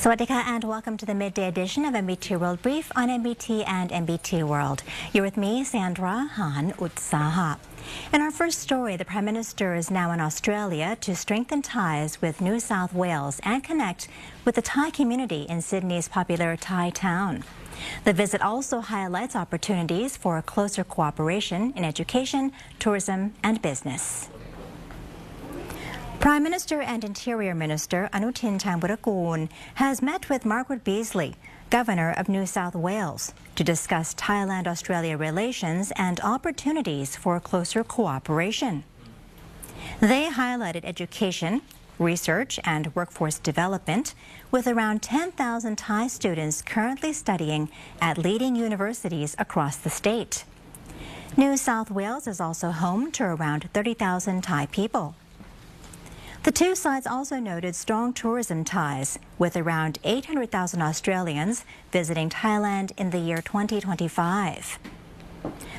Sawadika and welcome to the midday edition of NBT World Brief on NBT and NBT World. You're with me, Sandra Han Utsaha. In our first story, the Prime Minister is now in Australia to strengthen ties with New South Wales and connect with the Thai community in Sydney's popular Thai town. The visit also highlights opportunities for closer cooperation in education, tourism and business. Prime Minister and Interior Minister ANUTIN has met with Margaret Beazley, Governor of New South Wales, to discuss Thailand-Australia relations and opportunities for closer cooperation. They highlighted education, research and workforce development, with around 10,000 Thai students currently studying at leading universities across the state. New South Wales is also home to around 30,000 Thai people. The two sides also noted strong tourism ties, with around 800,000 Australians visiting Thailand in the year 2025.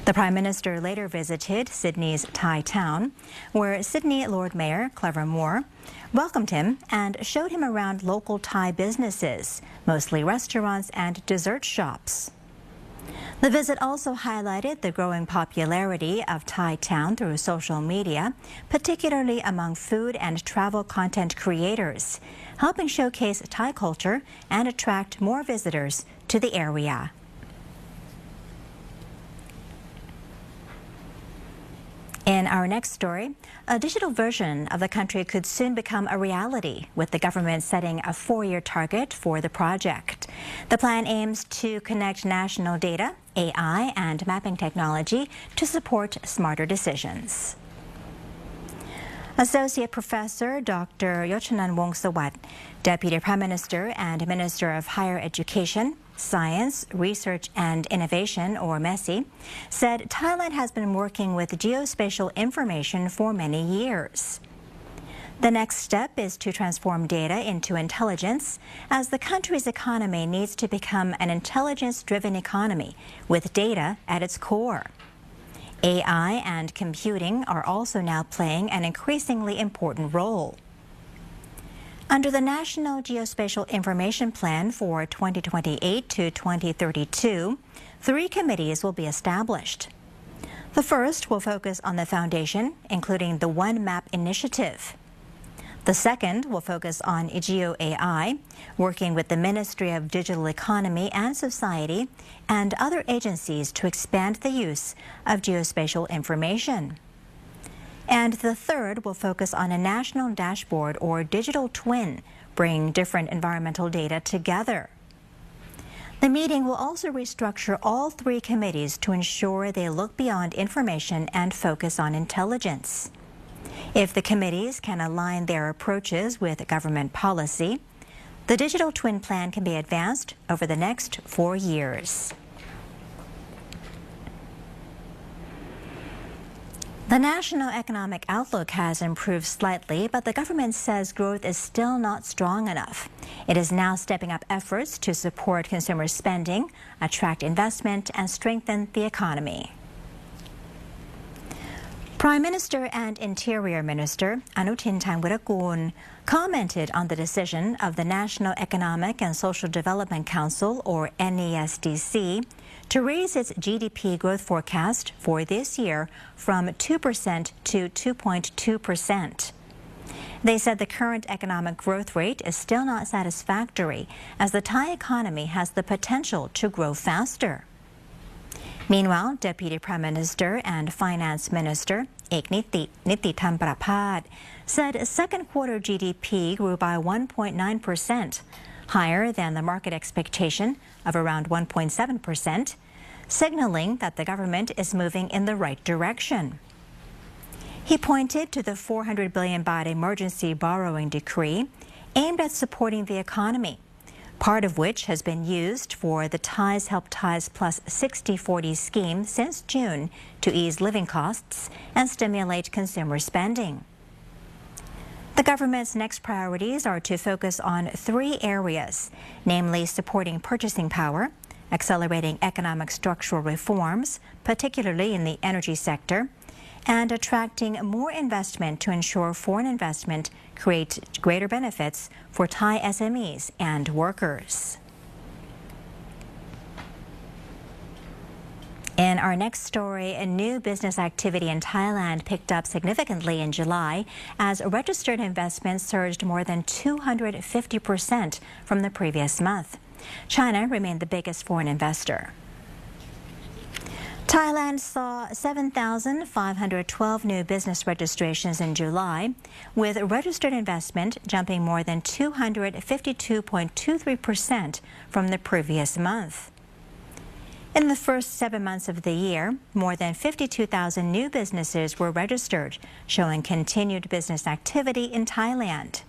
The Prime Minister later visited Sydney's Thai town, where Sydney Lord Mayor Clever Moore welcomed him and showed him around local Thai businesses, mostly restaurants and dessert shops. The visit also highlighted the growing popularity of Thai town through social media, particularly among food and travel content creators, helping showcase Thai culture and attract more visitors to the area. In our next story, a digital version of the country could soon become a reality, with the government setting a 4-year target for the project. The plan aims to connect national data, AI and mapping technology to support smarter decisions. Associate Professor Dr. YODCHANAN Wongsawat, Deputy Prime Minister and Minister of Higher Education, Science, Research and Innovation, or MESI, said Thailand has been working with geospatial information for many years. The next step is to transform data into intelligence, as the country's economy needs to become an intelligence-driven economy with data at its core. AI and computing are also now playing an increasingly important role. Under the National Geospatial Information Plan for 2028 to 2032, 3 committees will be established. The first will focus on the foundation, including the One Map initiative. The second will focus on GeoAI, working with the Ministry of Digital Economy and Society and other agencies to expand the use of geospatial information. And the third will focus on a national dashboard or digital twin, bringing different environmental data together. The meeting will also restructure all 3 committees to ensure they look beyond information and focus on intelligence. If the committees can align their approaches with government policy, the digital twin plan can be advanced over the next 4 years. The national economic outlook has improved slightly, but the government says growth is still not strong enough. It is now stepping up efforts to support consumer spending, attract investment, and strengthen the economy. Prime Minister and Interior Minister ANUTIN commented on the decision of the National Economic and Social Development Council, or NESDC, to raise its GDP growth forecast for this year from 2% to 2.2%. They said the current economic growth rate is still not satisfactory, as the Thai economy has the potential to grow faster. Meanwhile, Deputy Prime Minister and Finance Minister Nititam Prapad said second quarter GDP grew by 1.9%, higher than the market expectation of around 1.7%, signaling that the government is moving in the right direction. He pointed to the 400 billion baht emergency borrowing decree aimed at supporting the economy, part of which has been used for the Thais Help Thais Plus 60/40 scheme since June to ease living costs and stimulate consumer spending. The government's next priorities are to focus on 3 areas, namely supporting purchasing power, accelerating economic structural reforms, particularly in the energy sector, and attracting more investment to ensure foreign investment creates greater benefits for Thai SMEs and workers. In our next story, a new business activity in Thailand picked up significantly in July as registered investments surged more than 250% from the previous month. China remained the biggest foreign investor. Thailand saw 7,512 new business registrations in July, with registered investment jumping more than 252.23% from the previous month. In the first 7 months of the year, more than 52,000 new businesses were registered, showing continued business activity in Thailand.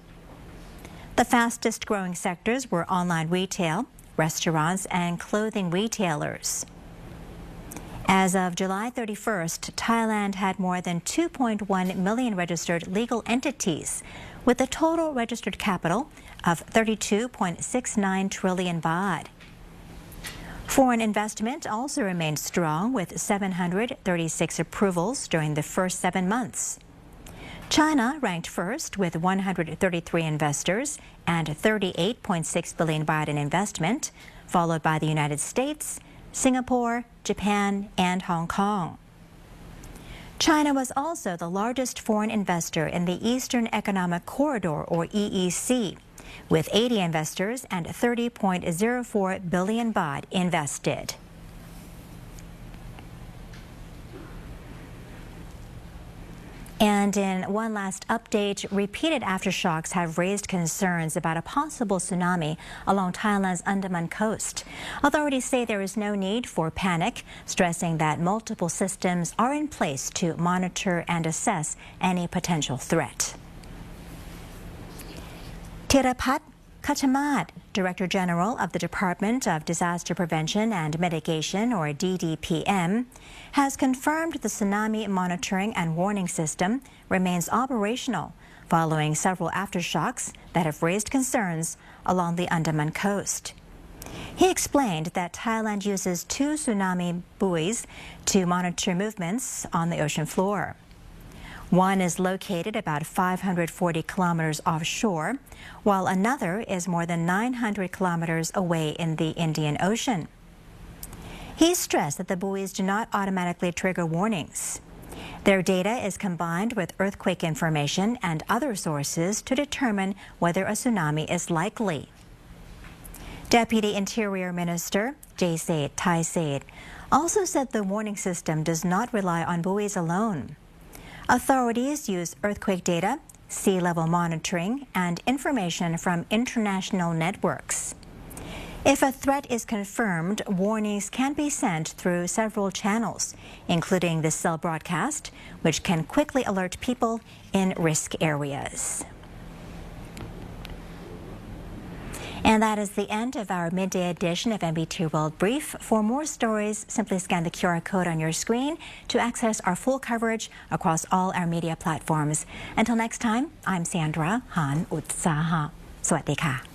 The fastest growing sectors were online retail, restaurants, and clothing retailers. As of July 31st, Thailand had more than 2.1 million registered legal entities, with a total registered capital of 32.69 trillion baht. Foreign investment also remained strong, with 736 approvals during the first 7 months. China ranked first with 133 investors and 38.6 billion baht in investment, followed by the United States, Singapore, Japan, and Hong Kong. China was also the largest foreign investor in the Eastern Economic Corridor, or EEC, with 80 investors and 30.04 billion baht invested. And in one last update, repeated aftershocks have raised concerns about a possible tsunami along Thailand's Andaman coast. Authorities say there is no need for panic, stressing that multiple systems are in place to monitor and assess any potential threat. Thirapat Kachamat, Director General of the Department of Disaster Prevention and Mitigation, or DDPM, has confirmed the tsunami monitoring and warning system remains operational following several aftershocks that have raised concerns along the Andaman coast. He explained that Thailand uses 2 tsunami buoys to monitor movements on the ocean floor. One is located about 540 kilometers offshore, while another is more than 900 kilometers away in the Indian Ocean. He stressed that the buoys do not automatically trigger warnings. Their data is combined with earthquake information and other sources to determine whether a tsunami is likely. Deputy Interior Minister Jaysed Thaisaid also said the warning system does not rely on buoys alone. Authorities use earthquake data, sea level monitoring, and information from international networks. If a threat is confirmed, warnings can be sent through several channels, including the cell broadcast, which can quickly alert people in risk areas. And that is the end of our midday edition of NBT World Brief. For more stories, simply scan the QR code on your screen to access our full coverage across all our media platforms. Until next time, I'm Sandra Han Utsaha. สวัสดีค่ะ